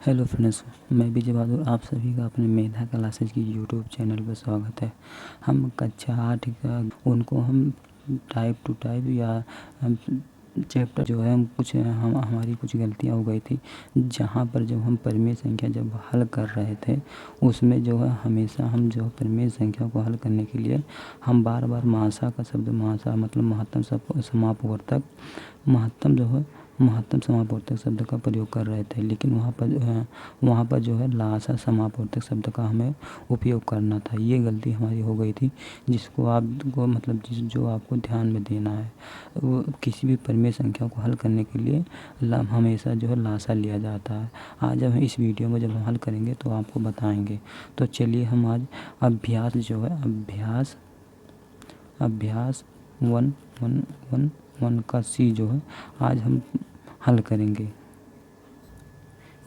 Hello friends, मैं विजय बहादुर आप सभी का अपने मेधा क्लासेज की यूट्यूब चैनल पर स्वागत है। हम कक्षा 8 का उनको हम टाइप टू टाइप या चैप्टर जो है हम हमारी कुछ गलतियां हो गई थी। जहां पर जब हम परिमेय संख्या जब हल कर रहे थे उसमें जो है हमेशा हम जो परिमेय संख्या को हल करने के लिए हम बार बार महासा का शब्द, महासा मतलब महत्तम समापवर्तक, महत्तम समापवर्तक शब्द का प्रयोग कर रहे थे। लेकिन वहाँ पर जो है लासा समापवर्तक शब्द का हमें उपयोग करना था। ये गलती हमारी हो गई थी, जिसको आपको मतलब जो आपको ध्यान में देना है। वो किसी भी परिमेय संख्या को हल करने के लिए हमेशा जो है लासा लिया जाता है। आज हम इस वीडियो में जब हम हल करेंगे तो आपको बताएंगे। तो चलिए हम आज अभ्यास जो है अभ्यास 1.1.1 का सी जो है आज हम हल करेंगे,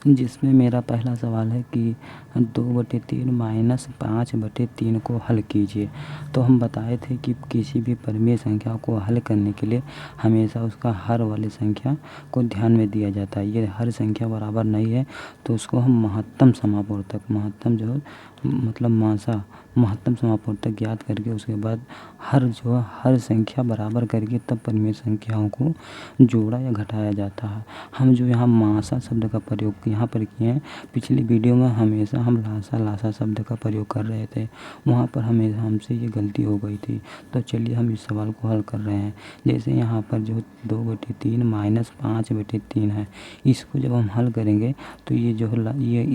जिसमें मेरा पहला सवाल है कि 2/3 माइनस 5/3 को हल कीजिए। तो हम बताए थे कि किसी भी परिमेय संख्या को हल करने के लिए हमेशा उसका हर वाली संख्या को ध्यान में दिया जाता है। ये हर संख्या बराबर नहीं है तो उसको हम महत्तम महत्तम जो है मतलब महत्तम समापवर्तक ज्ञात करके उसके बाद हर संख्या बराबर करके तब परिमेय संख्याओं को जोड़ा या घटाया जाता है। हम जो यहाँ मासा शब्द का प्रयोग यहाँ पर किए हैं, पिछली वीडियो में हमेशा हम लासा शब्द का प्रयोग कर रहे थे। वहाँ पर हमेशा हमसे ये गलती हो गई थी। तो चलिए हम इस सवाल को हल कर रहे हैं। जैसे यहाँ पर जो 2/3 माइनस 5/3 है, इसको जब हम हल करेंगे तो ये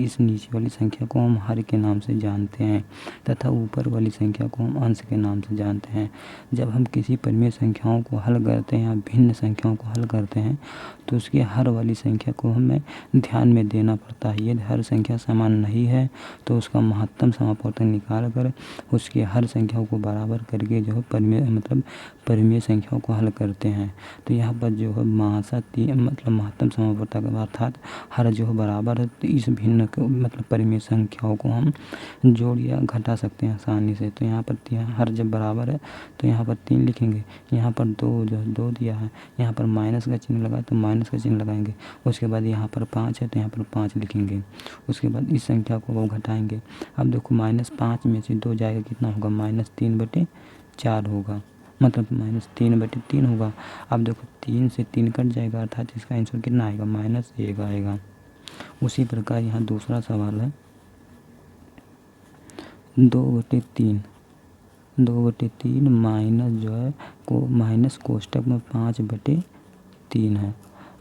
इस नीचे वाली संख्या को हम हर के नाम से जानते हैं तथा ऊपर वाली संख्या को हम अंश के नाम से जानते हैं। जब हम किसी परिमेय संख्याओं को हल करते हैं या भिन्न संख्याओं को हल करते हैं तो उसकी हर वाली संख्या को हमें ध्यान में देना पड़ता है। यदि हर संख्या समान नहीं है तो उसका महत्तम समापवर्तक निकाल कर उसकी हर संख्याओं को बराबर करके जो है परिमेय संख्याओं को हल करते हैं। तो यहाँ पर जो है महत्तम समापवर्तक अर्थात हर जो है बराबर है, तो इस भिन्न मतलब परिमेय संख्याओं को हम जोड़ या घटा सकते हैं आसानी से। तो यहाँ पर हर जब बराबर है तो यहाँ पर 3 लिखेंगे, यहाँ पर 2 दिया है, यहाँ पर माइनस का चिन्ह लगा तो माइनस का चिन्ह लगाएंगे। उसके बाद यहाँ पर 5 है तो यहाँ पर 5 लिखेंगे। उसके बाद इस संख्या को वो घटाएंगे। अब देखो -5 में से 2 जाएगा, कितना होगा -3/4 होगा, मतलब -3/3 होगा। अब देखो 3 से 3 कट जाएगा अर्थात इसका आंसर कितना आएगा -1 आएगा। उसी प्रकार यहाँ दूसरा सवाल है 2/3 माइनस जो है माइनस कोष्टक में 5/3 है।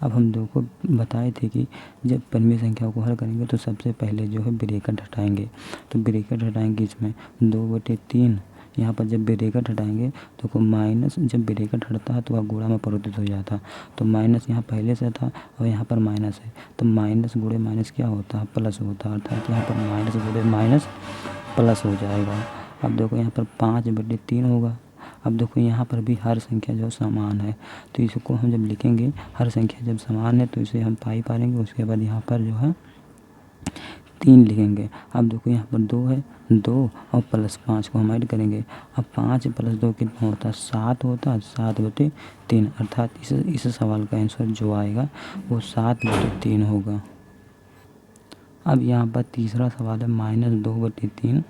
अब हम दो को बताए थे कि जब परिमेय संख्याओं को हल करेंगे तो सबसे पहले जो है ब्रैकेट हटाएंगे। तो ब्रैकेट हटाएंगे इसमें 2/3, यहाँ पर जब ब्रैकेट हटाएंगे तो माइनस, जब ब्रैकेट हटता है तो वह गुणा में परिवर्तित हो जाता है। तो माइनस यहाँ पहले से था और यहाँ पर माइनस है, तो माइनस गुणे माइनस क्या होता है, प्लस होता है, अर्थात यहाँ पर माइनस गुणे माइनस प्लस हो जाएगा। अब देखो यहाँ पर 5/3 होगा। अब देखो यहाँ पर भी हर संख्या जो समान है, तो इसको हम जब लिखेंगे हर संख्या जब समान है तो इसे हम पाई पाएंगे। उसके बाद यहाँ पर जो है 3 लिखेंगे। अब देखो यहाँ पर 2 है, 2 और प्लस 5 को हम ऐड करेंगे। अब 5 + 2 कितना होता है, 7 होता है, 7/3 अर्थात इस सवाल का आंसर जो आएगा वो 7/3 होगा। अब यहाँ पर तीसरा सवाल है -2/3।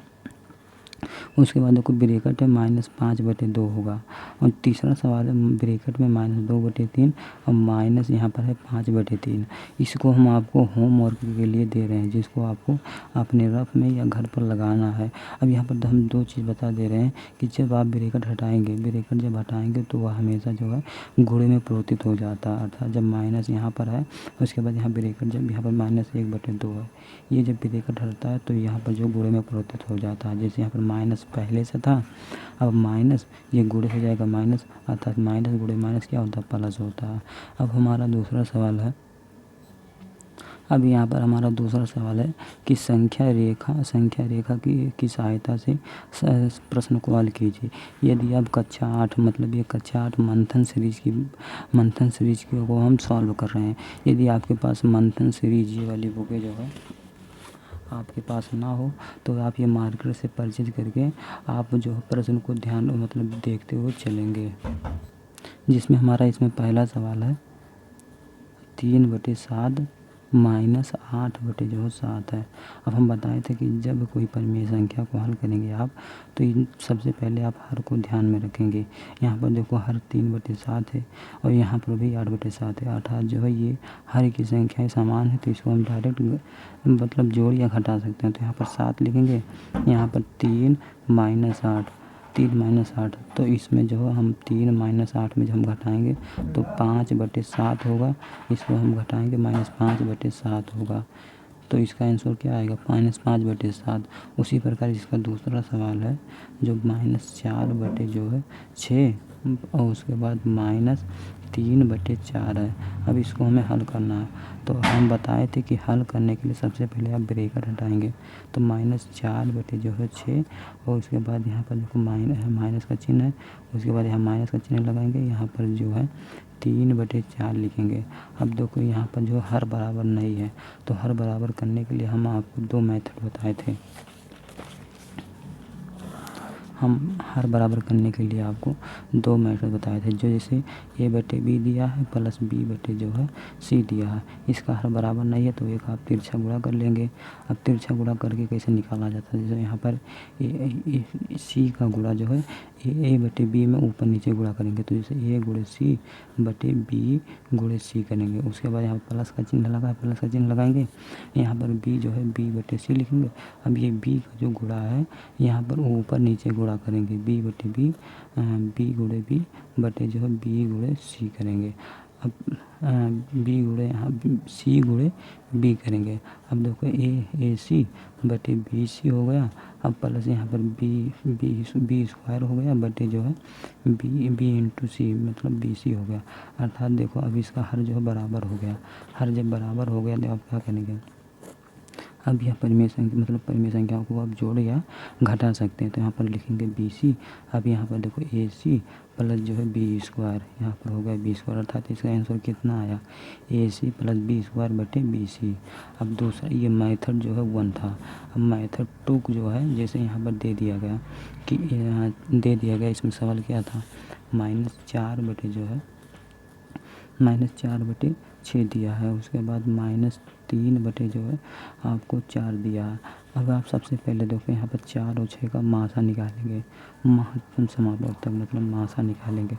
उसके बाद देखो ब्रैकेट है -5/2 होगा। और तीसरा सवाल है ब्रैकेट में -2/3 और माइनस यहाँ पर है 5/3। इसको हम आपको होमवर्क के लिए दे रहे हैं, जिसको आपको अपने रफ में या घर पर लगाना है। अब यहाँ पर हम 2 चीज़ बता दे रहे हैं कि जब आप ब्रैकेट जब हटाएंगे तो वह हमेशा जो है गुणे में परिवर्तित हो जाता है। अर्थात जब माइनस यहाँ पर है उसके बाद यहाँ ब्रैकेट, जब यहाँ पर -1/2 है, ये जब ब्रैकेट हटता है तो यहाँ पर जो गुणे में परिवर्तित हो जाता है। जैसे यहाँ पर माइनस पहले से था, अब माइनस ये गुणे हो जाएगा माइनस, अर्थात माइनस गुणे माइनस क्या होता है, प्लस होता है। अब हमारा दूसरा सवाल है, अब यहाँ पर हमारा दूसरा सवाल है कि संख्या रेखा की सहायता से प्रश्न को हल कीजिए। यदि आप कक्षा 8 मतलब ये कक्षा 8 मंथन सीरीज की को हम सॉल्व कर रहे हैं। यदि आपके पास मंथन सीरीज ये वाली बुकें जो है आपके पास ना हो तो आप ये मार्कर से परिचित करके आप जो प्रश्न को ध्यान मतलब देखते हुए चलेंगे। जिसमें हमारा इसमें पहला सवाल है 3/7 -8/7 है। अब हम बताए थे कि जब कोई परिमेय संख्या को हल करेंगे आप, तो इन सबसे पहले आप हर को ध्यान में रखेंगे। यहाँ पर देखो हर 3/7 है और यहाँ पर भी 8/7 है, अर्थात जो है ये हर की संख्याएं समान है, तो इसको हम डायरेक्ट मतलब जोड़ या घटा सकते हैं। तो यहाँ पर 7 लिखेंगे, यहाँ पर 3 - 8, तो इसमें जो है हम 3 - 8 में जब हम घटाएंगे तो 5/7 होगा, इसको हम घटाएंगे -5/7 होगा, तो इसका आंसर क्या आएगा -5/7। उसी प्रकार इसका दूसरा सवाल है जो -4/6 और उसके बाद -3/4 है। अब इसको हमें हल करना है, तो हम बताए थे कि हल करने के लिए सबसे पहले आप ब्रैकेट हटाएंगे, तो -4/6 और उसके बाद यहाँ पर देखो माइनस का चिन्ह है, उसके बाद यहाँ माइनस का चिन्ह लगाएंगे, यहाँ पर जो है 3/4 लिखेंगे। अब देखो यहाँ पर जो हर बराबर नहीं है, तो हर बराबर करने के लिए हम आपको 2 मेथड बताए थे। हम हर बराबर करने के लिए आपको 2 मेथड बताए थे, जो जैसे a/b दिया है प्लस b/c दिया है। इसका हर बराबर नहीं है तो एक आप तिरछा गुणा कर लेंगे। अब तिरछा गुणा करके कैसे निकाला जाता है, जैसे यहाँ पर c का गुणा जो है a/b में ऊपर नीचे गुणा करेंगे, तो जैसे a/c/b/c करेंगे। उसके बाद यहाँ प्लस का चिन्ह लगा, प्लस का चिन्ह लगाएंगे, यहाँ पर b जो है b/c लिखेंगे। अब ये b का जो गुणा है यहाँ पर ऊपर नीचे गुणा करेंगे, b/b जो है b/c करेंगे। अब c/b करेंगे। अब देखो ac/bc हो गया, अब प्लस यहाँ पर b स्क्वायर हो गया बटे जो है b/c मतलब bc हो गया। अर्थात देखो अब इसका हर जो है बराबर हो गया। हर जब बराबर हो गया तो आप क्या करेंगे, अब यह परिमेय संख्याओं को आप जोड़ या घटा सकते हैं। तो यहाँ पर लिखेंगे BC। अब यहाँ पर देखो AC प्लस जो है B स्क्वायर, यहाँ पर हो गया B स्क्वायर, अर्थात इसका आंसर कितना आया AC प्लस B स्क्वायर बटे BC। अब दूसरा ये मेथड जो है 1 था। अब मेथड 2 जो है, जैसे यहाँ पर दे दिया गया इसमें सवाल क्या था -4/6 दिया है, उसके बाद -3 जो है आपको 4 दिया है। अब आप सबसे पहले देखो यहाँ पर 4 और 6 का मासा निकालेंगे, महत्तम समापवर्तक मतलब मासा निकालेंगे।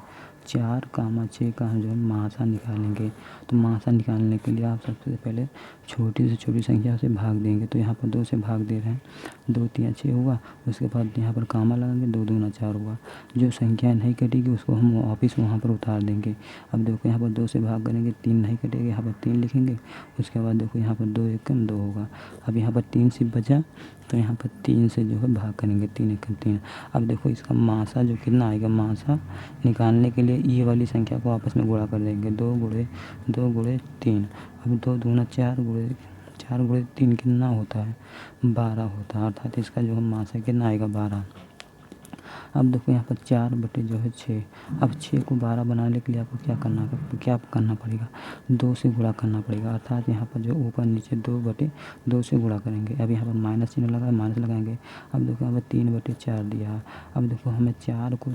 4, 6 का जो है मासा निकालेंगे। तो मासा निकालने के लिए आप सबसे पहले छोटी से छोटी संख्या से भाग देंगे, तो यहाँ पर 2 से भाग दे रहे हैं, 2 3 6 होगा। उसके बाद यहाँ पर कामा लगाएंगे, 2 दूना 4 होगा। जो संख्या नहीं कटेगी उसको हम वापिस वहाँ पर उतार देंगे। अब देखो यहाँ पर 2 से भाग करेंगे, 3 नहीं कटेगा, यहाँ पर 3 लिखेंगे। उसके बाद देखो यहाँ पर 2 एकम 2 होगा। अब यहाँ पर 3 से बचा, तो यहाँ पर 3 से जो है भाग करेंगे, 3 एकम 3। अब देखो इसका मासा जो कितना आएगा, मासा निकालने के लिए ये वाली संख्या को आपस में गुणा कर देंगे, 2 गुणे 3। अब 2 दूना 4 गुणे 3 कितना होता है 12 होता है, अर्थात इसका जो है मासा कितना आएगा 12। अब देखो यहाँ पर 4/6। अब 6 को 12 बनाने के लिए आपको क्या करना पड़ेगा, 2 से गुणा करना पड़ेगा, अर्थात यहाँ पर जो ऊपर नीचे 2/2 से गुणा करेंगे। अब यहाँ पर माइनस चिन्ह लगा, माइनस लगाएंगे। अब देखो यहाँ पर 3/4 दिया है। अब देखो हमें 4 को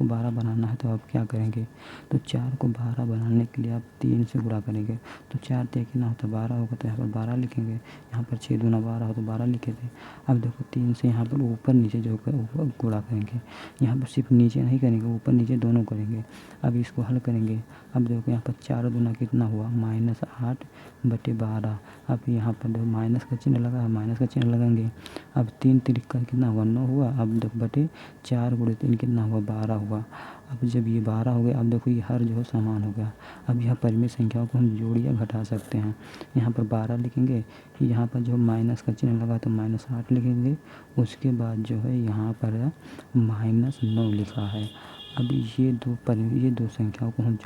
12 बनाना है, तो आप क्या करेंगे, तो 4 को 12 बनाने के लिए आप 3 से गुणा करेंगे, तो 4 कितना होता है 12 होगा, तो यहाँ पर 12 लिखेंगे। यहाँ पर 6 दूना 12 हो तो 12 लिखे थे। अब देखो 3 से यहाँ पर ऊपर नीचे जो ऊपर गुणा करेंगे, यहाँ पर सिर्फ नीचे नहीं करेंगे, ऊपर नीचे दोनों करेंगे। अब इसको हल करेंगे। अब देखो यहाँ पर 4 दूना कितना हुआ -8/12। अब यहाँ पर देखो माइनस का चिन्ह लगा है, माइनस का चिन्ह लगाएंगे। अब 3 तिरका कितना हुआ 9 हुआ। अब देखो बटे 4 गुणे 3 कितना हुआ 12 हुआ। अब जब ये 12 हो गया, अब देखो ये हर जो है समान हो गया। अब यह परिमेय संख्याओं को हम जोड़ या घटा सकते हैं। यहाँ पर 12 लिखेंगे, यहाँ पर जो माइनस का चिन्ह लगा तो -8 लिखेंगे। उसके बाद जो है यहाँ पर -9 लिखा है। अब ये दो संख्याओं को हम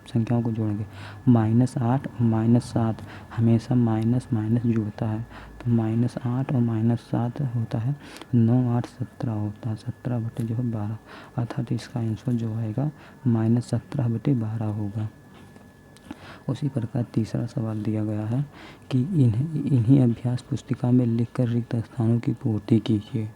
संख्याओं को जोड़ेंगे। -8 और -7 हमेशा माइनस जुड़ता है, तो -8 और -7 होता है 9 8 17 होता है, 17/12, अर्थात इसका आंसर जो आएगा -17/12 होगा। उसी प्रकार तीसरा सवाल दिया गया है कि इन्हीं अभ्यास पुस्तिका में लिखकर रिक्त स्थानों की पूर्ति कीजिए।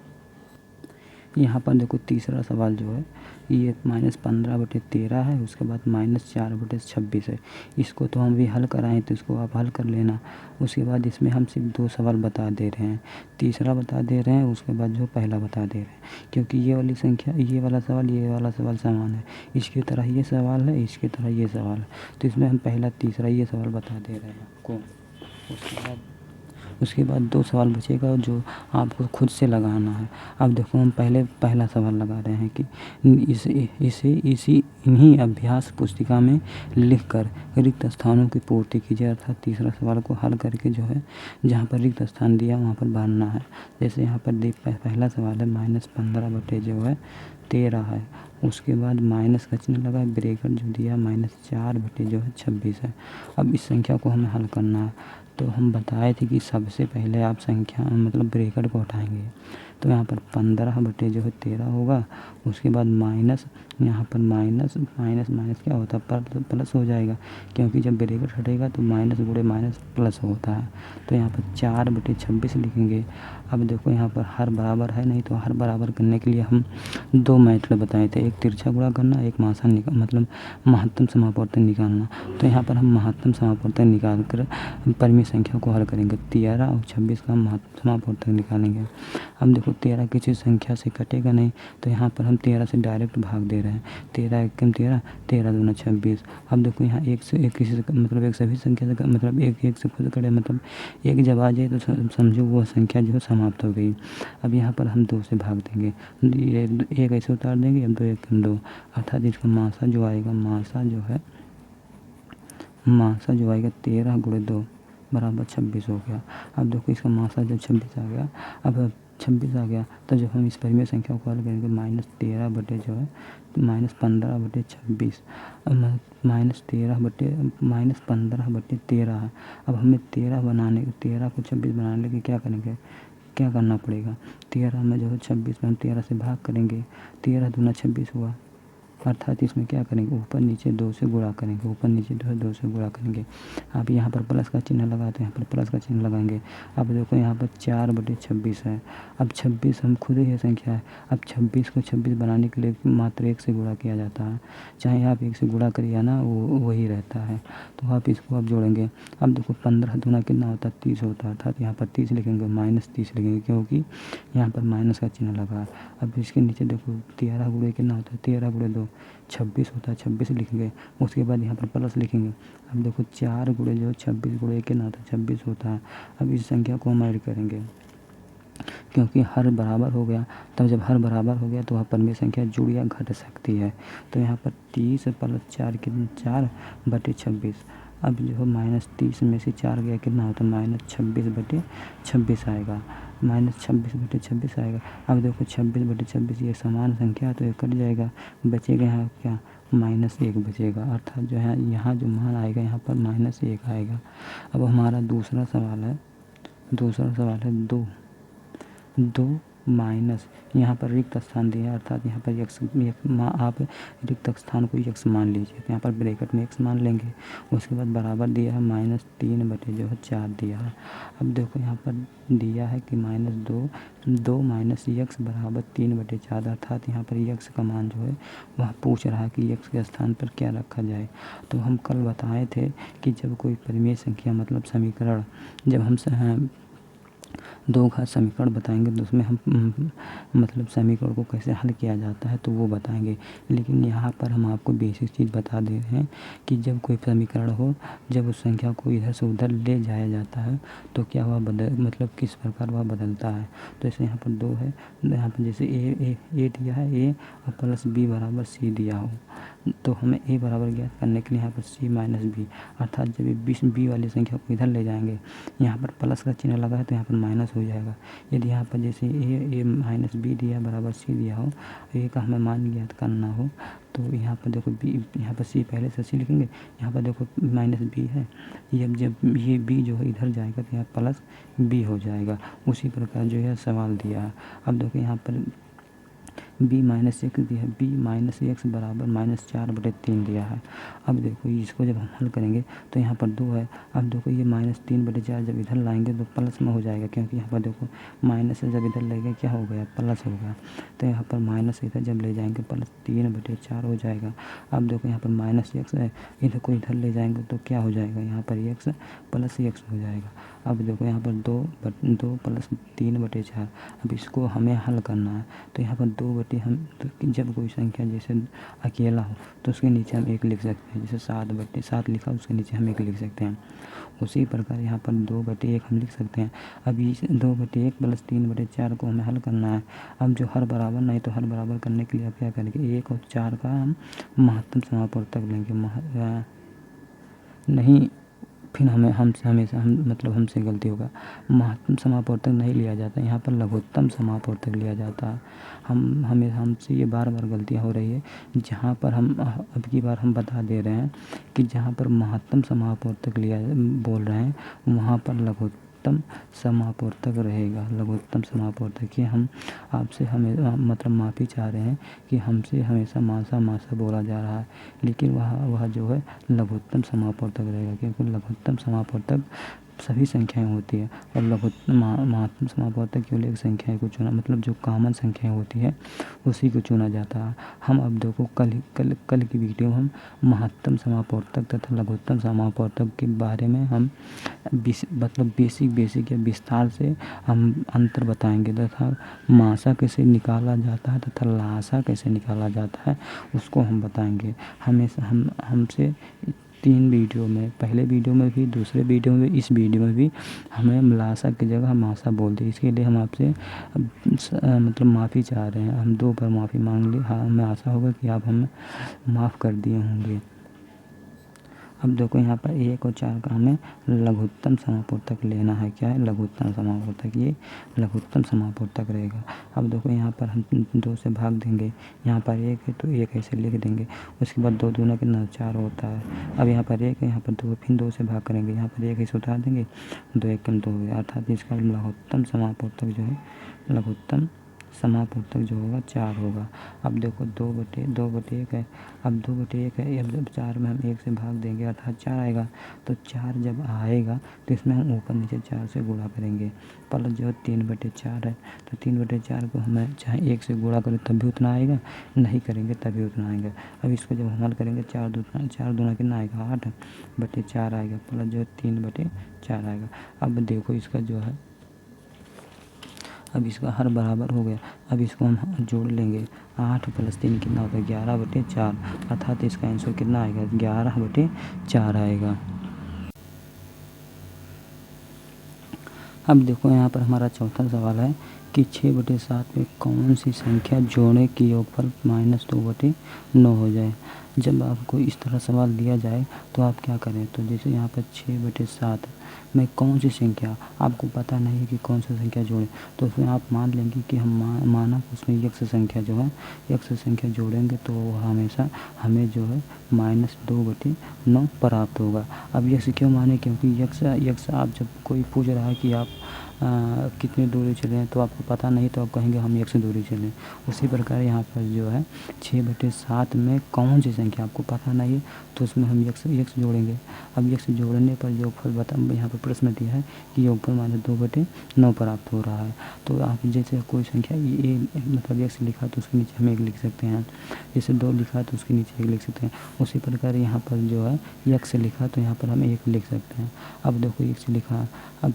यहाँ पर देखो तीसरा सवाल जो है ये -15/13 है, उसके बाद -4/26 है। इसको तो हम भी हल कराएं तो इसको आप हल कर लेना। उसके बाद इसमें हम सिर्फ 2 सवाल बता दे रहे हैं, तीसरा बता दे रहे हैं, उसके बाद जो पहला बता दे रहे हैं, क्योंकि ये वाली संख्या ये वाला सवाल समान है। इसकी तरह ये सवाल है, इसकी तरह ये सवाल है, तो इसमें हम पहला तीसरा ये सवाल बता दे रहे हैं आपको। उसके बाद 2 सवाल बचेगा जो आपको खुद से लगाना है। अब देखो हम पहले पहला सवाल लगा रहे हैं कि इसे इन्हीं अभ्यास पुस्तिका में लिखकर रिक्त स्थानों की पूर्ति कीजिए। अर्थात तीसरा सवाल को हल करके जो है जहाँ पर रिक्त स्थान दिया वहाँ पर भरना है। जैसे यहाँ पर पहला सवाल है -15/13 है, उसके बाद माइनस का चिन्ह लगा, ब्रैकेट जो दिया -4/26 है। अब इस संख्या को हमें हल करना है, तो हम बताए थे कि सबसे पहले आप संख्या मतलब ब्रैकेट को हटाएंगे, तो यहाँ पर 15/13 होगा। उसके बाद माइनस, यहाँ पर माइनस क्या होता है, प्लस हो जाएगा, क्योंकि जब ब्रैकेट हटेगा तो माइनस गुणे माइनस प्लस होता है। तो यहाँ पर 4/26 लिखेंगे। अब देखो यहाँ पर हर बराबर है नहीं, तो हर बराबर करने के लिए हम 2 मेथड बताए थे, एक तिरछा गुणा करना, एक मतलब महत्तम समापवर्तन निकालना। तो यहाँ पर हम महत्तम समापवर्तन निकाल कर परिमेय संख्या को हल करेंगे। 13 और 26 का महत्तम समापवर्तन निकालेंगे। अब देखो 13 किसी संख्या से कटेगा नहीं, तो यहाँ पर हम 13 से डायरेक्ट भाग दे रहे हैं। 13 एकम 13, 13 दूना 26। अब देखो यहाँ एक से एक किसी से मतलब एक सभी संख्या से मतलब एक से खुद कटे, मतलब एक जब आ जाए तो समझो वो संख्या जो है समाप्त हो गई। अब यहाँ पर हम 2 से भाग देंगे, एक ऐसे उतार देंगे, अब 2 एकम 2, अर्थात इसका मासा जो आएगा, मासा जो आएगा 13 गुणे 2 बराबर 26 हो गया। अब देखो इसका मासा जब 26 आ गया, अब 26 आ गया, तो जब हम इस परिमेय संख्या को हल करेंगे -13 बटे जो है -15/26, -15/13 है। अब हमें 13 को 26 बनाने के क्या करना पड़ेगा, 13 में जो है 26 में हम 13 से भाग करेंगे, 13 दूना 26 हुआ, अर्थात इसमें क्या करेंगे, ऊपर नीचे 2 से गुणा करेंगे, ऊपर नीचे 2 से गुणा करेंगे। अब यहाँ पर प्लस का चिन्ह लगाते हैं, यहाँ पर प्लस का चिन्ह लगाएंगे। अब देखो यहाँ पर 4/26 है। अब 26 हम खुद ही संख्या है, अब 26 को 26 बनाने के लिए मात्र 1 से गुणा किया जाता है, चाहे आप 1 से गुणा करिए ना वो वही रहता है। तो आप इसको आप जोड़ेंगे। अब देखो 15 दूना कितना होता है, 30 होता है, अर्थात यहाँ पर 30 लिखेंगे, -30 लिखेंगे, क्योंकि यहाँ पर माइनस का चिन्ह लगा। अब इसके नीचे देखो 13 गुणे कितना होता है, 13 गुणे 2 26 होता है, 26 लिखेंगे। उसके बाद यहाँ पर प्लस लिखेंगे। अब देखो 4 गुणे जो 26 गुणे कितना होता है, 26 होता है। अब इस संख्या को हम ऐड करेंगे, क्योंकि हर बराबर हो गया, तब जब हर बराबर हो गया तो वहाँ परिमेय संख्या जुड़ या घट सकती है। तो यहाँ पर 30 + 4 कितना, 4/26। अब जो है -30 में से 4 गया कितना होता है, -26/26 आएगा, -26/26 आएगा। अब देखो 26/26 ये समान संख्या है, तो ये कट जाएगा, बचेगा यहाँ क्या, -1 बचेगा, अर्थात जो है यहाँ जो मान आएगा यहाँ पर -1 आएगा। अब हमारा दूसरा सवाल है 2 माइनस, यहाँ पर रिक्त स्थान दिया है, अर्थात यहाँ पर आप रिक्त स्थान को x मान लीजिए, तो यहाँ पर ब्रैकेट में x मान लेंगे। उसके बाद बराबर दिया है -3/4 दिया है। अब देखो यहाँ पर दिया है कि -2 माइनस x बराबर 3/4, अर्थात यहाँ पर x का मान जो है वह पूछ रहा है कि x के स्थान पर क्या रखा जाए। तो हम कल बताए थे कि जब कोई परिमेय संख्या मतलब समीकरण, जब हम 2 घात समीकरण बताएंगे तो उसमें हम मतलब समीकरण को कैसे हल किया जाता है तो वो बताएंगे। लेकिन यहाँ पर हम आपको बेसिक चीज़ बता दे रहे हैं कि जब कोई समीकरण हो, जब उस संख्या को इधर से उधर ले जाया जाता है तो क्या हुआ मतलब किस प्रकार वह बदलता है। तो जैसे यहाँ पर 2 है, यहाँ पर जैसे ए दिया है, ए और प्लस b बराबर c दिया हो, तो हमें a बराबर ज्ञात करने के लिए यहाँ पर c माइनस b, अर्थात जब ये b वाली संख्या को इधर ले जाएंगे, यहाँ पर प्लस का चिन्ह लगा है तो यहाँ पर माइनस हो जाएगा। यदि यहाँ पर जैसे a माइनस b दिया बराबर c दिया हो, a का हमें मान ज्ञात करना हो, तो यहाँ पर देखो b, यहाँ पर c पहले से c लिखेंगे, यहाँ पर देखो -b है, जब ये b जो है इधर जाएगा तो यहाँ प्लस b हो जाएगा। उसी प्रकार जो है सवाल दिया है। अब देखो यहाँ पर बी माइनस एक्स दिया है, बी माइनस एक्स बराबर -4/3 दिया है। अब देखो इसको जब हम हल करेंगे तो यहाँ पर 2 है। अब देखो ये -3/4 जब इधर लाएंगे तो प्लस में हो जाएगा, क्योंकि यहाँ पर देखो माइनस से जब इधर ले गए क्या हो गया, प्लस हो गया। तो यहाँ पर माइनस इधर जब ले जाएंगे +3/4 हो जाएगा। अब देखो यहाँ पर माइनस एक्स है, इधर को इधर ले जाएंगे तो क्या हो जाएगा, यहाँ पर एक्स प्लस एक्स हो जाएगा। अब देखो यहाँ पर 2 + 3/4। अब इसको हमें हल करना है तो यहाँ पर 2 बटे हम तो जब कोई संख्या जैसे अकेला हो तो उसके नीचे हम 1 लिख सकते हैं। जैसे 7/7 लिखा उसके नीचे हम 1 लिख सकते हैं। उसी प्रकार यहाँ पर 2/1 हम लिख सकते हैं। अब इस 2/1 + 3/4 को हमें हल करना है। अब जो हर बराबर नहीं तो हर बराबर करने के लिए आप क्या करेंगे, 1 और 4 का हम महत्तम समापवर्तक लेंगे। नहीं, फिर हमसे गलती होगा, महत्तम समापवर्तक नहीं लिया जाता, यहाँ पर लघुत्तम समापवर्तक लिया जाता है। हमसे ये बार बार गलतियाँ हो रही है। जहाँ पर हम अब की बार हम बता दे रहे हैं कि जहाँ पर महत्तम समापवर्तक बोल रहे हैं वहाँ पर लघुत्तम समापवर्तक रहेगा। लघुत्तम समापवर्तक ये हम आपसे माफ़ी चाह रहे हैं कि हमसे हमेशा मासा बोला जा रहा है, लेकिन वह जो है लघुत्तम समापवर्तक रहेगा, क्योंकि लघुत्तम समापवर्तक सभी संख्याएं होती है और महत्तम समापवर्तक केवल एक संख्या को चुना, जो कॉमन संख्याएं होती है उसी को चुना जाता है। हम अब देखो कल की वीडियो हम महत्तम समापवर्तक तथा लघुत्तम समापवर्तक के बारे में हम बेसिक या विस्तार से हम अंतर बताएंगे तथा मासा कैसे निकाला जाता है तथा लासा कैसे निकाला जाता है उसको हम बताएंगे। हमेशा हमसे 3 वीडियो में, पहले वीडियो में भी, दूसरे वीडियो में भी, इस वीडियो में भी हमें लासा की जगह हम मासा बोलते हैं। इसके लिए हम आपसे माफ़ी चाह रहे हैं। हम 2 बार माफ़ी मांग ली। हाँ, हमें आशा होगा कि आप हमें माफ़ कर दिए होंगे। अब देखो यहाँ पर 1 और 4 का हमें लघुत्तम समापवर्तक लेना है। क्या है, लघुत्तम समापवर्तक, ये लघुत्तम समापवर्तक रहेगा। अब देखो यहाँ पर हम 2 से भाग देंगे, यहाँ पर 1 है तो 1 ऐसे लिख देंगे। उसके बाद 2 दूना कितना 4 होता है। अब यहाँ पर 1 है, यहाँ पर 2, फिर 2 से भाग करेंगे, यहाँ पर 1 ऐसे उतार देंगे, 2 1 2 हो गया। अर्थात इसका लघुत्तम समापवर्तक जो है, लघुत्तम समापवर्तक जो होगा 4 होगा। अब देखो 2/1 है। अब 2/1 है, अब 4 में हम 1 से भाग देंगे अर्थात 4 आएगा। तो 4 जब आएगा तो इसमें हम ऊपर नीचे 4 से गुणा करेंगे। प्लस जो 3/4 है, तो 3/4 को हमें चाहे 1 से गुणा करें तब भी उतना आएगा, नहीं करेंगे तब भी उतना आएगा। अब इसको जब हम हल करेंगे 4 दूना कितना आएगा, 8/4 आएगा, प्लस जो 3/4 आएगा। अब देखो इसका जो है, अब इसका हर बराबर हो गया। अब इसको हम जोड़ लेंगे, 8 + 3 कितना होगा, 11/4, अर्थात इसका आंसर कितना आएगा, 11/4 आएगा। अब देखो यहाँ पर हमारा चौथा सवाल है कि 6/7 में कौन सी संख्या जोड़ने की योगफल -2/9 हो जाए। जब आपको इस तरह सवाल दिया जाए तो आप क्या करें, तो जैसे यहाँ पर 6/7 में कौन सी संख्या आपको पता नहीं है कि कौन सी संख्या जोड़ें, तो उसमें आप मान लेंगे कि हम माना उसमें यक्ष संख्या जो है, यक्ष संख्या जोड़ेंगे तो हमेशा हमें जो है -2/9 प्राप्त होगा। अब यक्ष क्यों माने, क्योंकि यक्ष आप जब कोई पूछ रहा है कि आप कितनी दूरी चले हैं तो आपको पता नहीं, तो आप कहेंगे हम यक्ष दूरी चलें। उसी प्रकार यहाँ पर जो है 6/7 में कौन सी संख्या आपको पता नहीं है तो उसमें हम यक्ष जोड़ेंगे। अब यक्ष जोड़ने पर योगफल यहाँ पर प्रश्न दिया है कि योगफल -2/9 प्राप्त हो रहा है। तो आप जैसे कोई संख्या यक्ष लिखा तो उसके नीचे हम 1 लिख सकते हैं, जैसे 2 लिखा तो उसके नीचे 1 लिख सकते हैं। उसी प्रकार यहाँ पर जो है यक्ष लिखा तो यहाँ पर हम 1 लिख सकते हैं। अब देखो यक्ष लिखा, अब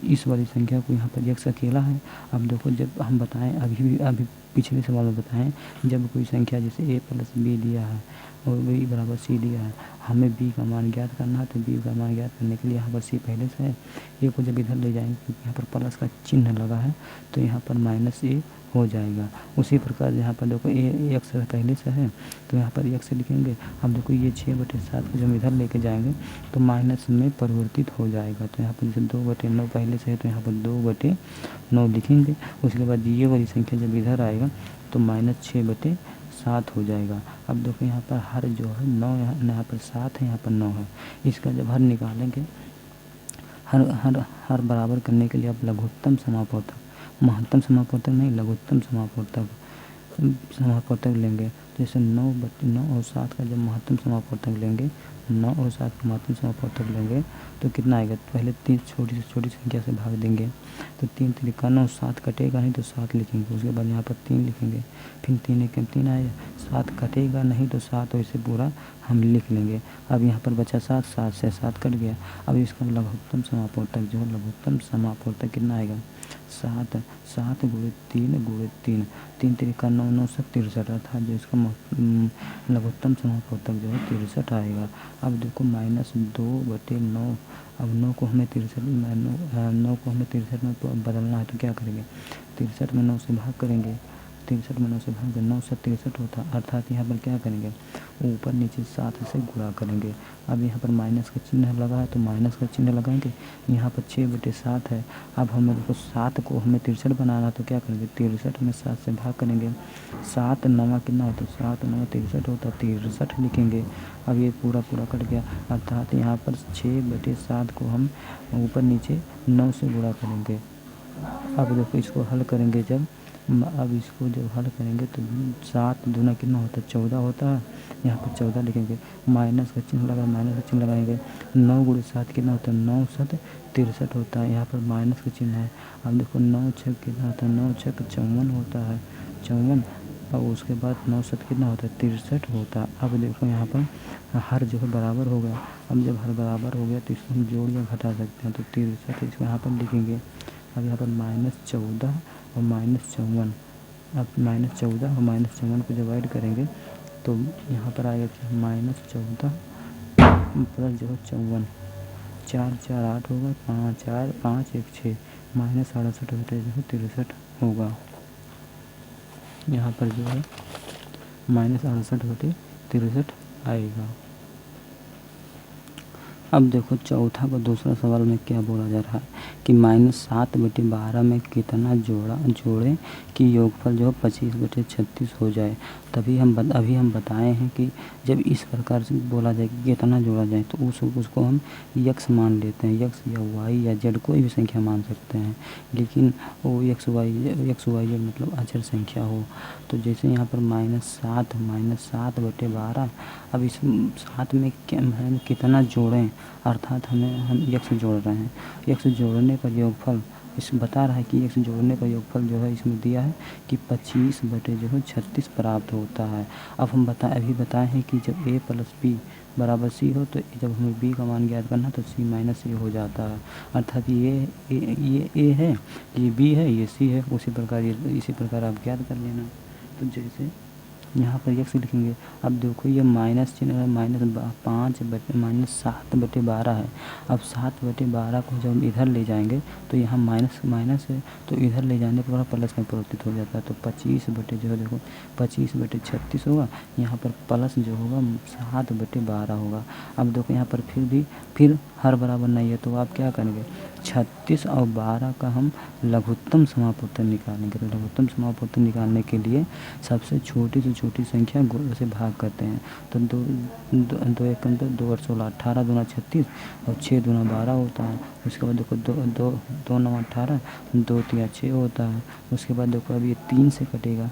इस वाली संख्या को यहाँ पर यक्ष अकेला है। अब देखो जब हम बताएं, अभी पिछले सवाल में बताएं, जब कोई संख्या जैसे a + b दिया है और b = c दिया है, हमें b का मान ज्ञात करना है। तो b का मान ज्ञात करने के लिए यहाँ पर c पहले से है, a को जब इधर ले जाएंगे क्योंकि यहाँ पर प्लस का चिन्ह लगा है तो यहाँ पर -a हो जाएगा। उसी प्रकार यहाँ पर देखो यक्ष पहले से है तो यहाँ पर यक्ष लिखेंगे। अब देखो ये 6/7 को जब इधर लेके जाएंगे तो माइनस में परिवर्तित हो जाएगा। तो यहाँ पर जैसे 2/9 पहले से है तो यहाँ पर 2/9 लिखेंगे। उसके बाद ये वाली संख्या जब इधर आएगा तो -6/7 हो जाएगा। अब देखो यहाँ पर हर जो है 9, यहाँ पर 7 है, यहाँ पर 9 है। इसका जब हर निकालेंगे, हर बराबर करने के लिए आप लघुत्तम समापवर्तक, महत्तम समापवर्तक नहीं, लघुत्तम समापवर्तक समापवर्तक लेंगे तो जैसे 9 और 7 का जब महत्तम समापवर्तक लेंगे, 9 और 7 का महत्तम समापवर्तक लेंगे तो कितना आएगा, पहले 3 छोटी से छोटी संख्या से भाग देंगे तो 3 3 9, 7 कटेगा नहीं तो 7 लिखेंगे, उसके बाद यहाँ पर 3 लिखेंगे, फिर 3 1 3 आएगा, 7 कटेगा नहीं तो 7 और इसे पूरा हम लिख लेंगे। अब यहाँ पर बचा 7, 7 से 7 कट गया। अब इसका लघुत्तम समापवर्तक जो है लघुत्तम समापवर्तक कितना आएगा, 7 7 गुणे 3 गुणे 3, 3 3 9 9 7 63 अर्थात जो इसका लघुत्तम समापवर्तक जो है 63 आएगा। अब देखो -2/9, अब 9 को हमें 63 में बदलना है तो क्या करेंगे, 63 में 9 से भाग करेंगे, 63 में 9 से भाग 9 7 63 होता है, अर्थात यहाँ पर क्या करेंगे, ऊपर नीचे 7 से गुणा करेंगे। अब यहाँ पर माइनस का चिन्ह लगा है तो माइनस का चिन्ह लगाएंगे, यहाँ पर 6/7 है। अब हमें देखो 7 को हमें 63 बनाना तो क्या करेंगे, 63 में 7 से भाग करेंगे, 7 9 कितना होता है, 7 9 63 होता है, 63 लिखेंगे। अब ये पूरा कट गया, अर्थात यहाँ पर 6/7 को हम ऊपर नीचे 9 से गुणा करेंगे। अब देखो इसको हल करेंगे जब हल करेंगे तो 7 दूना कितना होता है, 14 होता है, यहाँ पर 14 लिखेंगे, माइनस का चिन्ह लगाएंगे, 9 गुणे 7 कितना होता है, 9 7 63 होता है, यहाँ पर माइनस का चिन्ह है। अब देखो 9 6 कितना होता है, 9 6 54 होता है, 54, और उसके बाद 9 7 कितना होता है, 63 होता है। अब देखो यहाँ पर हर जो है बराबर हो गया, अब जब हर बराबर हो गया तो इसको हम जोड़ या घटा सकते हैं, तो 63 इसको यहाँ पर लिखेंगे। अब यहाँ पर -14 और -54, अब -14 और -54 को डिवाइड करेंगे तो यहाँ पर आएगा क्या, -14 प्लस जो है 54, 4 4 8 होगा, 5 4 5 1 6, -68 बटे जो है 63 होगा। यहाँ पर जो है -68 बटे 63 आएगा। अब देखो चौथा का दूसरा सवाल में क्या बोला जा रहा है कि -7/12 में कितना जोड़ें कि योगफल जो 25/36 हो जाए। अभी हम बताए हैं कि जब इस प्रकार से बोला जाए कि कितना जोड़ा जाए तो उसको हम यक्स मान लेते हैं, यक्स या वाई या जेड कोई भी संख्या मान सकते हैं, लेकिन वो यक्स वाई जेड मतलब अचर संख्या हो। तो जैसे यहाँ पर -7/12, अब इस 7 में कितना जोड़ें, अर्थात हम यक्स जोड़ रहे हैं, यक्स जोड़ने पर योगफल इस बता रहा है कि यक्स जोड़ने पर योगफल जो है इसमें दिया है कि 25/36 प्राप्त होता है। अब हम अभी बताए हैं कि जब a + b = c हो तो जब हमें b का मान ज्ञात करना तो c - a हो जाता है, अर्थात ये a है, ये b है, ये c है, इसी प्रकार आप ज्ञात कर लेना। तो जैसे यहाँ पर यक्स लिखेंगे, अब देखो ये माइनस चिन्ह है, -7/12 है। अब 7/12 को जब हम इधर ले जाएंगे तो यहाँ माइनस है तो इधर ले जाने पर प्लस में परिवर्तित हो जाता है, तो 25/36 होगा, यहाँ पर प्लस जो होगा 7/12 होगा। अब देखो यहाँ पर फिर हर बराबर नहीं है तो आप क्या करेंगे, 36 और 12 का हम लघुत्तम समापवर्तक निकालेंगे। तो लघुत्तम समापवर्तक निकालने के लिए सबसे छोटी से छोटी संख्या से भाग करते हैं, तो 2 1 2 8 16, 18 दूना 36 और 6 दूना 12 होता है। उसके बाद देखो 2 9 18, 2 3 6 होता है। उसके बाद देखो अब ये 3 से कटेगा,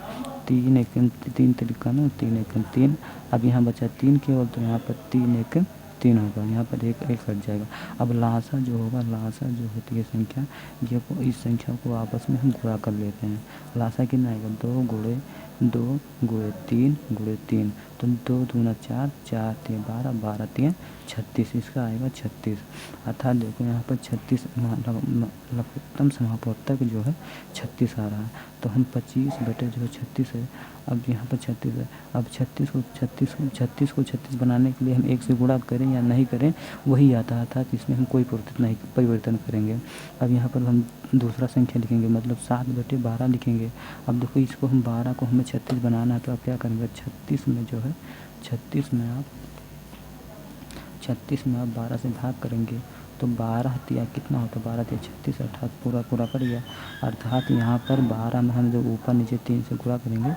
3 1 3 3 3 1 3, अब यहाँ बचा 3 केवल, तो यहाँ पर 3 1 3 होगा, यहाँ पर एक कट जाएगा। अब लासा जो होती है संख्या, ये इस संख्या को आपस में हम गुणा कर लेते हैं। लासा कितना आएगा, 2 गुणे 3, तो 2 दूना 4, 4 3 12, 12 3 36, इसका आएगा 36। अर्थात देखो यहाँ पर 36 लघुत्तम समापवर्तक जो है 36 आ रहा है। तो हम 25/36 है, अब यहाँ पर 36 है, अब 36 को 36 बनाने के लिए हम 1 से गुणा करें या नहीं करें वही आता है, अर्थात इसमें हम कोई परिवर्तन करेंगे। अब यहाँ पर हम दूसरा संख्या लिखेंगे, मतलब 7/12 लिखेंगे। अब देखो इसको हम 12 को हमें 36 बनाना है तो आप क्या करेंगे, 36 में आप 12 से भाग करेंगे तो 12 तिया कितना होता है, 12 तिया 36, अर्थात पूरा कट गया। अर्थात यहाँ पर 12 में हम जब ऊपर नीचे 3 से गुणा करेंगे,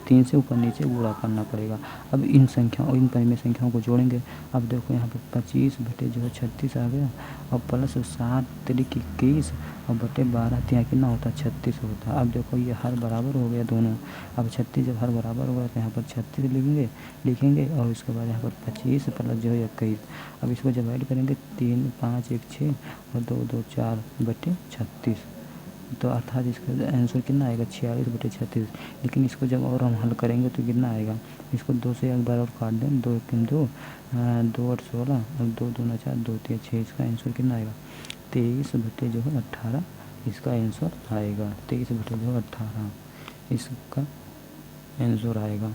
3 से ऊपर नीचे गुणा करना पड़ेगा। अब इन परिमेय संख्याओं को जोड़ेंगे। अब देखो यहाँ पर 25/36 आ गया और प्लस 7 तिरिक 21 और बटे 12, तो यहाँ कितना होता है 36 होता है। अब देखो ये हर बराबर हो गया दोनों। अब 36 जब हर बराबर हो गया तो यहाँ पर 36 लिखेंगे और उसके बाद यहाँ पर 25 प्लस जो है 21। अब इसको डिवाइड करेंगे 3 5 1 6 और 2 2 4 बटे 36, तो अर्थात इसका आंसर कितना आएगा 46 बटे 36। लेकिन इसको जब और हम हल करेंगे तो कितना आएगा, इसको 2 से एक बार और काट दें, 2 1 2 2 8 16 और 2 2 9 4 2 3 6, इसका आंसर कितना आएगा 23 बटे जो है 18, इसका आंसर आएगा 23 बटे जो है 18, इसका आंसर आएगा।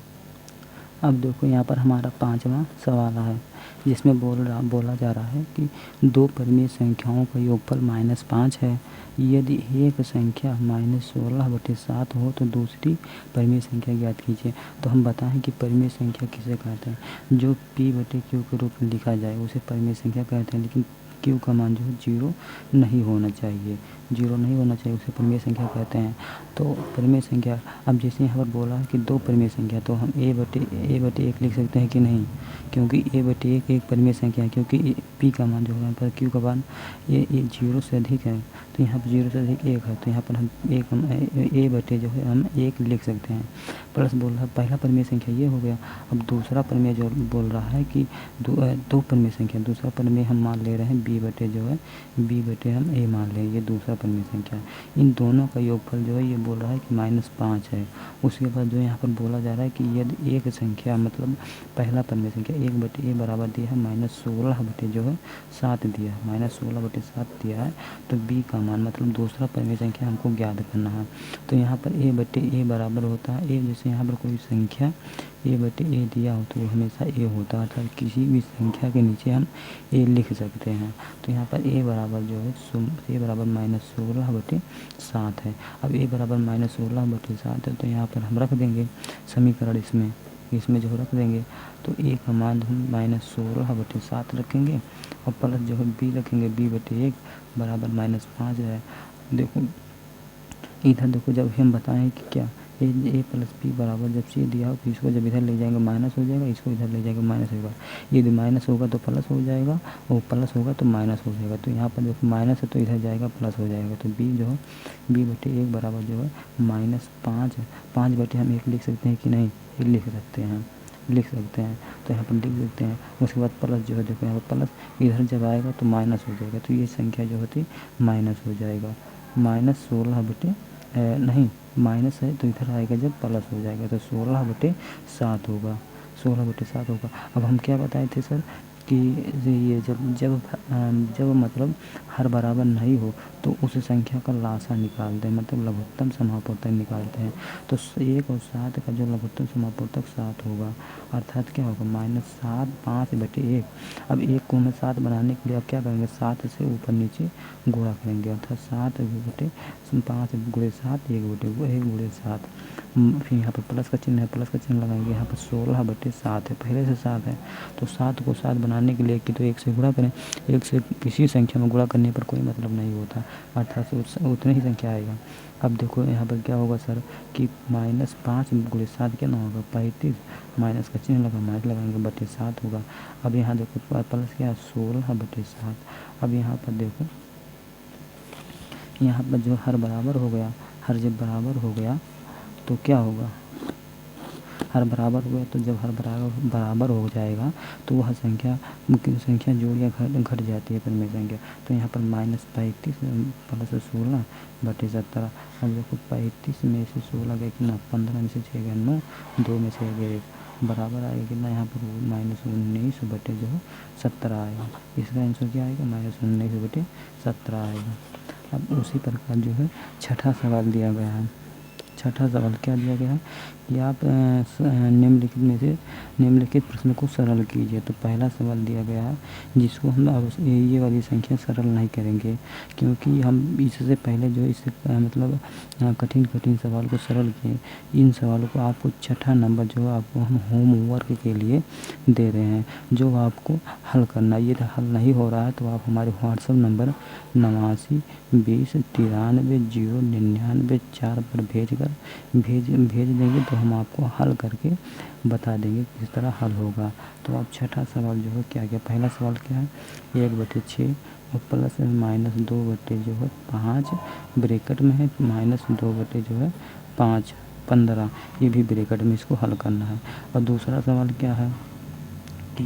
अब देखो यहाँ पर हमारा 5वां सवाल है, जिसमें बोला जा रहा है कि दो परिमेय संख्याओं का योगफल -5 है। यदि एक संख्या -16 बटे 7 हो तो दूसरी परिमेय संख्या ज्ञात कीजिए। तो हम बताएं कि परिमेय संख्या किसे कहते हैं, जो p बटे q के रूप में लिखा जाए उसे परिमेय संख्या कहते हैं। लेकिन q का मान जो है 0 नहीं होना चाहिए, 0 नहीं होना चाहिए, उसे परिमेय संख्या कहते हैं। तो परिमेय संख्या, अब जैसे यहाँ पर बोला है कि दो परिमेय संख्या, तो हम a बटे 1 लिख सकते हैं कि नहीं, क्योंकि a बटे 1 एक परिमेय संख्या है, क्योंकि p का मान जो है यहाँ पर q का मान ये 0 से अधिक है, तो यहाँ पर 0 से अधिक 1 है, तो यहाँ पर हम a बटे जो है हम 1 लिख सकते हैं। प्लस बोल रहा है पहला परिमेय संख्या ये हो गया। अब दूसरा परिमेय जो बोल रहा है कि दो परिमेय संख्या, दूसरा परिमेय हम मान ले रहे हैं b बटे जो है b बटे हम a मान लें, ये दूसरा परिमेय संख्या है। इन दोनों का योगफल जो है ये बोल रहा है कि -5 है। उसके बाद जो यहाँ पर बोला जा रहा है कि यदि एक संख्या, मतलब पहला परिमेय संख्या 1 बटे a बराबर दिया है -16 बटे जो है 7 दिया है, -16 बटे 7 दिया है, तो b का मान मतलब दूसरा परिमेय संख्या हमको ज्ञात करना है। तो यहाँ पर a बटे a बराबर होता है a, जैसे यहाँ पर कोई संख्या a बटे a दिया हो तो वो हमेशा a होता है, अर्थात किसी भी संख्या के नीचे हम a लिख सकते हैं। तो यहाँ पर a बराबर जो है a बराबर -16 बटे 7 है। अब a बराबर -16 बटे 7 है, तो यहाँ पर हम रख देंगे समीकरण, इसमें जो रख देंगे, तो a का मान हम -16 बटे 7 रखेंगे और प्लस जो है b रखेंगे, b बटे 1 बराबर -5 है। देखो इधर देखो, जब हम बताएं कि क्या a प्लस b बराबर जब c दिया हो तो इसको जब इधर ले जाएंगे माइनस हो जाएगा, इसको इधर ले जाएंगे माइनस होगा, यदि माइनस होगा तो प्लस हो जाएगा और प्लस होगा तो माइनस हो जाएगा। तो यहाँ पर देखो माइनस है तो इधर जाएगा प्लस हो जाएगा, तो b जो है b बटे 1 बराबर जो है -5 है। 5 बटे हम 1 लिख सकते हैं कि नहीं, ये लिख सकते हैं, तो यहाँ पर लिख सकते हैं। उसके बाद प्लस जो है देखो यहाँ पर प्लस इधर जब आएगा तो माइनस हो जाएगा, तो ये संख्या जो होती माइनस हो जाएगा, -16 बटे नहीं माइनस है तो इधर आएगा जब प्लस हो जाएगा, तो 16 बटे 7 होगा, 16 बटे 7 होगा। अब हम क्या बताए थे सर कि ये जब मतलब हर बराबर नहीं हो तो उस संख्या का लासा निकालते हैं, मतलब लघुत्तम समापवर्तक निकालते हैं। तो 1 और 7 का जो लघुत्तम समापवर्तक 7 होगा, अर्थात क्या होगा -7 5 बटे 1। अब 1 को हमें 7 बनाने के लिए अब क्या करेंगे, 7 से ऊपर नीचे गुणा करेंगे, अर्थात 7 बटे 5 गुणे 7 1 बटे 1 गुणे 7। फिर यहाँ पर प्लस का चिन्ह है, प्लस का चिन्ह लगाएंगे, यहाँ पर 16 बटे 7 है, पहले से 7 है, तो 7 को 7 बनाने के लिए कि तो 1 से गुणा करें, 1 से किसी संख्या में गुणा करने पर कोई मतलब नहीं होता, अर्थात उतनी ही संख्या आएगा। अब देखो यहाँ पर क्या होगा सर कि -5 गुणे 7 क्या ना होगा 35, माइनस का चिन्ह लगा माइनस लगाएंगे बटे 7 होगा। अब यहाँ देखो प्लस क्या 16 बटे 7। अब यहाँ पर देखो, यहाँ पर जो हर बराबर हो गया, हर जब बराबर हो गया तो क्या होगा, हर बराबर हो गया तो जब हर बराबर हो जाएगा तो वह संख्या जोड़ियाँ घट जाती है परिमेय संख्या। तो यहाँ पर -35 प्लस 16 बटे 17। अब देखो 35 में से 16 गया कितना, 15 में से 6 गया 9, 2 में से गया 1 बराबर आएगा कितना, यहाँ पर -19 बटे जो है 17 आएगा। इसका आंसर क्या आएगा, -19 बटे 17 आएगा। अब उसी प्रकार जो है छठा सवाल दिया गया है। छठा सवाल क्या दिया गया है कि आप निम्नलिखित में से निम्नलिखित प्रश्न को सरल कीजिए। तो पहला सवाल दिया गया है जिसको हम अब ये वाली संख्या सरल नहीं करेंगे, क्योंकि हम इससे पहले जो इससे मतलब कठिन सवाल को सरल किए। इन सवालों को आपको छठा नंबर जो आपको हम होमवर्क के लिए दे रहे हैं, जो आपको हल करना। ये हल नहीं हो रहा है तो आप हमारे व्हाट्सएप नंबर 89 20 93 099 4 पर भेज देंगे, तो हम आपको हल करके बता देंगे किस तरह हल होगा। तो अब छठा सवाल जो है क्या, पहला सवाल क्या है, 1/6 और प्लस माइनस 2 बटे जो है 5 ब्रैकेट में है, माइनस 2 बटे जो है 5 15, ये भी ब्रैकेट में इसको हल करना है। और दूसरा सवाल क्या है कि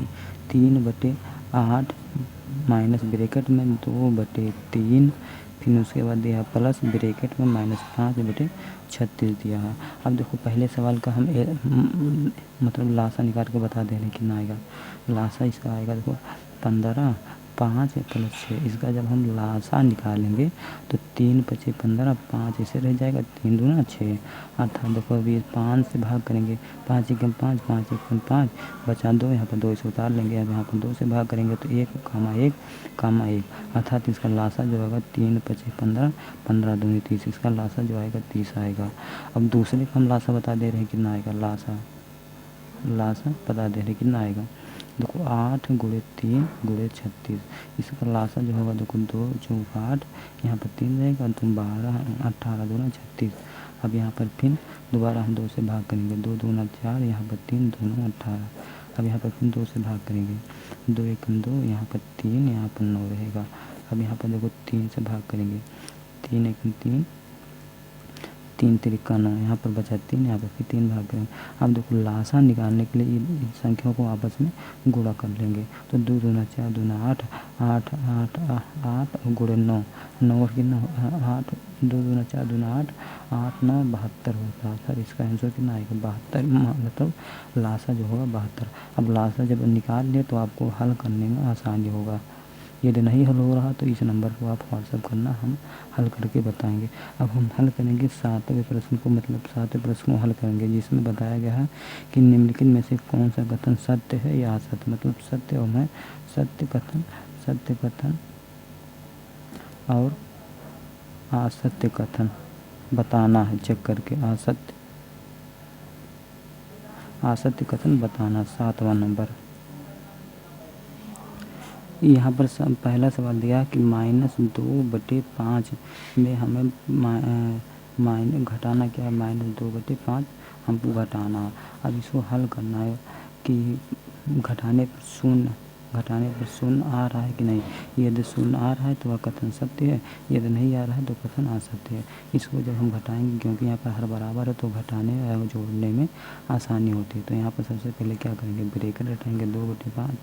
3 बटे 8 माइनस ब्रैकेट में 2 बटे 3, फिर उसके बाद दिया प्लस ब्रैकेट में माइनस 5 बटे 36 दिया है। अब देखो पहले सवाल का हम मतलब लासा निकाल के बता दे रहे हैं कितना आएगा। लासा इसका आएगा देखो 15 5 प्लस 6, इसका जब हम लासा निकालेंगे तो 3 पचे 15, 5 ऐसे रह जाएगा, 3 दूना 6, अर्थात देखो अभी 5 से भाग करेंगे, 5 एकम 5 5 एकम 5 बचा 2, यहाँ पर 2 इसे उतार लेंगे। अब यहाँ पर 2 से भाग करेंगे तो 1 कामा 1 कामा 1, अर्थात इसका लासा जो आएगा 3 पचे 15, 15 दूनी 30, इसका लासा जो आएगा 30 आएगा। अब दूसरे का हम लासा बता दे रहे हैं कितना आएगा, लासा बता दे रहे हैं कितना आएगा। देखो 8 गुणे 3 गुणे 36, इसका लासा जो होगा देखो 2 चौका 8, यहाँ पर 3 रहेगा तो 12 18 दूना 36। अब यहाँ पर फिर दोबारा हम 2 से भाग करेंगे, 2 दूना 4, यहाँ पर 3 दूना 18। अब यहाँ पर फिर 2 से भाग करेंगे, 2 एकम 2, यहाँ पर 3, यहाँ पर 9 रहेगा। अब यहाँ पर देखो 3 से भाग करेंगे, 3 एकम 3, 3 तिरिका 9, यहाँ पर बचा 3, यहाँ पर फिर 3 भाग करेंगे। अब देखो लासा निकालने के लिए इन संख्याओं को आपस में गुणा कर लेंगे, तो 2 दूना 4 दूना 8 8 8 8 गुणे 9 9 और कितना 8, 2 दूना 4 दूना 8 8 9 72 होता है। सर इसका आंसर कितना आएगा 72, मतलब लासा जो होगा 72। अब लासा जब निकाल लें तो आपको हल करने में आसानी होगा। यदि नहीं हल हो रहा तो इस नंबर को आप व्हाट्सएप करना, हम हल करके बताएंगे। अब हम हल करेंगे 7वें प्रश्न को, मतलब 7वें प्रश्न को हल करेंगे जिसमें बताया गया है कि निम्नलिखित में से कौन सा कथन सत्य है या असत्य, मतलब सत्य और मैं सत्य कथन और असत्य कथन बताना है, चेक करके असत्य कथन बताना। 7वां नंबर यहाँ पर पहला सवाल दिया कि -2/5 में हमें माइनस घटाना क्या है, -2/5 हमको घटाना। अब इसको हल करना है कि घटाने पर शून्य आ रहा है कि नहीं। यदि शून्य आ रहा है तो वह कथन सत्य है, यदि नहीं आ रहा है तो कथन असत्य है। इसको जब हम घटाएंगे, क्योंकि यहाँ पर हर बराबर है तो घटाने और जोड़ने में आसानी होती है। तो यहाँ पर सबसे पहले क्या करेंगे, ब्रैकेट हटाएंगे, 2/5,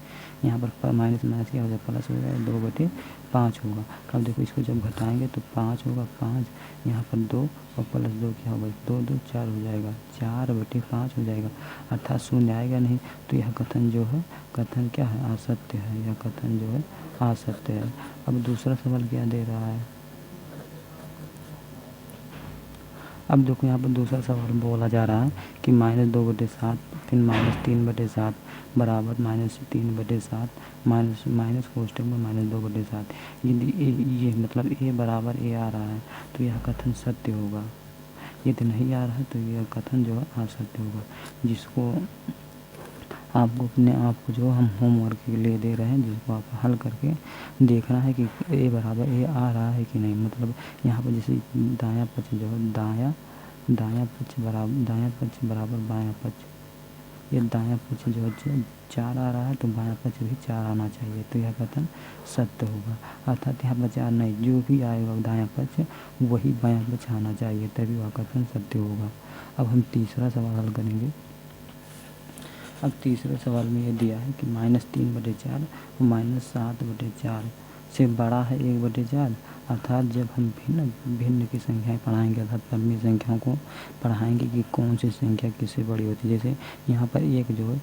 यहाँ पर माइनस माइनस क्या हो जाएगा प्लस हो जाएगा, 2/5 होगा। अब देखो इसको जब घटाएंगे तो 5 होगा, 5 यहाँ पर 2 और प्लस 2 क्या होगा, 2 2 4 हो जाएगा, 4/5 हो जाएगा, अर्थात शून्य आएगा नहीं। तो यह कथन जो है, कथन क्या है, असत्य है, यह कथन जो है असत्य है। अब दूसरा सवाल क्या दे रहा है, अब देखो यहाँ पर दूसरा सवाल बोला जा रहा है कि -2/7 फिर -3/7 बराबर -3/7 माइनस कोष्टक में -2/7। यदि ये मतलब ए बराबर ए आ रहा है तो यह कथन सत्य होगा, यदि नहीं आ रहा है तो यह कथन जो है असत्य होगा। जिसको आपको अपने आप को जो हम होमवर्क के लिए दे रहे हैं, जिसको आप हल करके देखना है कि ए बराबर ए आ रहा है कि नहीं। मतलब यहाँ पर जैसे दायां पक्ष जो है दायां पक्ष बराबर बायां पक्ष, ये दायां पक्ष जो है 4 आ रहा है तो बायां पक्ष भी 4 आना चाहिए, तो यह कथन सत्य होगा। अर्थात यहाँ पर 4 नहीं, जो भी आएगा दायां पक्ष वही बायां पक्ष आना चाहिए, तभी वह कथन सत्य होगा। अब हम तीसरा सवाल हल करेंगे। अब तीसरे सवाल में यह दिया है कि -3/4 और -7/4 से बड़ा है 1/4, अर्थात जब हम भिन्न की संख्याएं पढ़ाएंगे, अर्थात परिमेय संख्याओं को पढ़ाएंगे कि कौन सी संख्या किससे बड़ी होती है। जैसे यहाँ पर एक जो है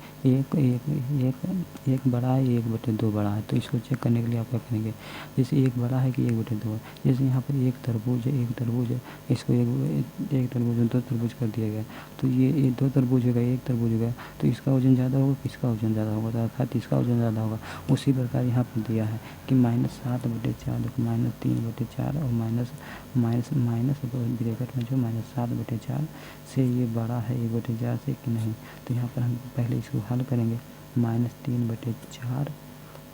एक बड़ा है, 1/2 बड़ा है, तो इसको चेक करने के लिए आप क्या करेंगे, जैसे एक बड़ा है कि 1/2 है। जैसे यहाँ पर एक तरबूज है, इसको एक तरबूज में 2 तरबूज कर दिया गया, तो ये 2 तरबूज होगा, एक तरबूज होगा, तो इसका वजन ज़्यादा होगा, किसका वजन ज़्यादा होगा, तो अर्थात इसका वजन ज़्यादा होगा। उसी प्रकार यहाँ पर दिया है कि -7/4 देखो -3/4 और माइनस ब्रैकेट में जो -7/4 से ये बड़ा है 1/4 से कि नहीं। तो यहाँ पर हम पहले इसको हल करेंगे, -3/4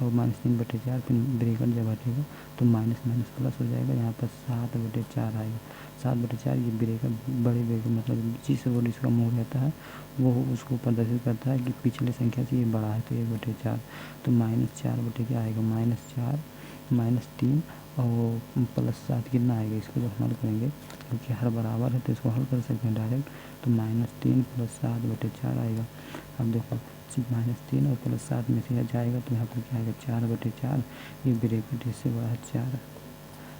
और -3/4 फिर ब्रैकेट जब हटेगा तो माइनस प्लस हो जाएगा, यहाँ पर 7/4 आएगा। 7/4 ये ब्रैकेट बड़े ब्रैकेट मतलब जिस वर्ड इसका मुँह रहता है वो उसको प्रदर्शित करता है कि पिछले संख्या से ये बड़ा है, तो 1/4, तो -4 बटे क्या आएगा, -4 -3 और +7 कितना आएगा, इसको जब हल करेंगे क्योंकि हर बराबर है तो इसको हल कर सकते हैं डायरेक्ट, तो -3 + 7/4 आएगा। अब देखो -3 और +7 में से जाएगा तो यहाँ पर क्या आएगा 4/4, ये ब्रैकेट इससे बड़ा है 4।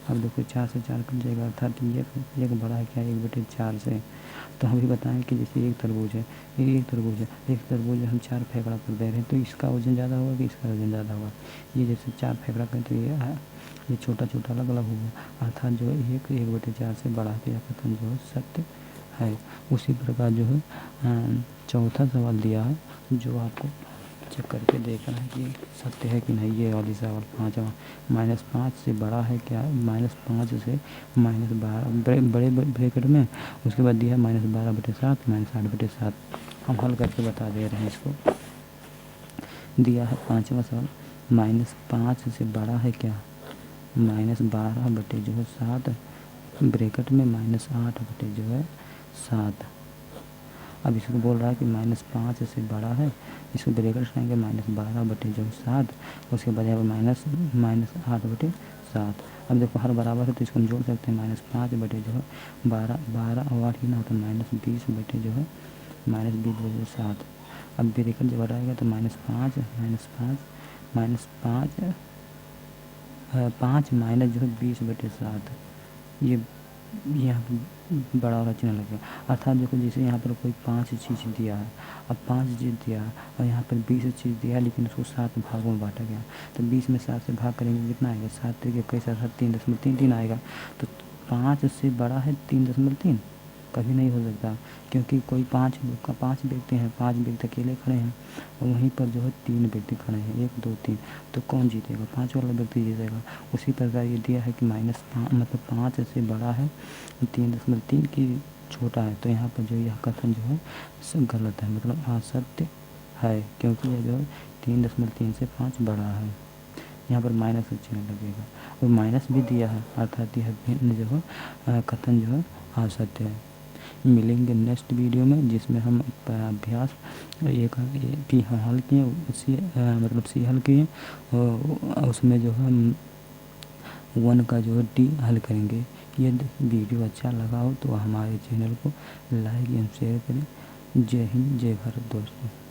अब देखो 4 से 4 कट जाएगा, अर्थात एक बड़ा है क्या 1/4 से। तो हम भी बताएं कि जैसे एक तरबूज है, एक तरबूज हम 4 फेंकड़ा कर दे रहे हैं तो इसका वजन ज़्यादा होगा कि इसका वजन ज़्यादा होगा। ये जैसे 4 फेंकड़ा करें तो ये छोटा छोटा अलग अलग होगा, अर्थात जो है 1/4 से बड़ा है, तो यह कथन जो है सत्य है। उसी प्रकार जो है चौथा सवाल दिया है जो आपको चेक करके देखना है कि सत्य है कि नहीं। ये वाली सवाल 5वां, -5 से बड़ा है क्या, -5 से -12 बड़े ब्रैकेट में, उसके बाद दिया है -12/7 -8/7। हम हल करके बता दे रहे हैं इसको। दिया है 5वां सवाल, -5 से बड़ा है क्या, -12/7 ब्रैकेट में -8/7। अब इसको बोल रहा है कि -5 से बड़ा है, इसको ब्रैकेट लगाएंगे -12/7, उसके बाद यहाँ पर -8/7। अब देखो हर बराबर है तो इसको हम जोड़ सकते हैं, -5/12 12 और 8 कितना होता है -20/7। अब ब्रैकेट जब हटाएगा तो -5 जो है 20/7, ये यहाँ पर बड़ा वाला चिन्ह लगेगा। अर्थात देखो जैसे यहाँ पर कोई 5 चीज़ दिया है, अब 5 चीज़ दिया है और यहाँ पर 20 चीज़ दिया है, लेकिन उसको 7 भागों में बांटा गया, तो 20 में 7 से भाग करेंगे कितना आएगा, 7 तरीके कैसा 3.33 आएगा। तो 5 से बड़ा है 3.3, कभी नहीं हो सकता, क्योंकि कोई 5 व्यक्ति हैं, 5 व्यक्ति अकेले खड़े हैं और वहीं पर जो है 3 व्यक्ति खड़े हैं, 1 2 3, तो कौन जीतेगा, 5 वाला व्यक्ति जीतेगा। उसी प्रकार ये दिया है कि मतलब 5 से बड़ा है 3.3 की छोटा है, तो यहाँ पर जो यह कथन जो है सब गलत है, मतलब असत्य है, क्योंकि यह जो है 3.3 से 5 बड़ा है। यहाँ पर माइनस का चिन्ह लगेगा और माइनस भी दिया है, अर्थात यह भिन्न जो है कथन जो है असत्य है। मिलेंगे नेक्स्ट वीडियो में, जिसमें हम अभ्यास एक भी हल किए, उसी मतलब सी हल किए और उसमें जो है 1 का जो है डी हल करेंगे। यदि वीडियो अच्छा लगा हो तो हमारे चैनल को लाइक एंड शेयर करें। जय हिंद, जय भारत दोस्तों।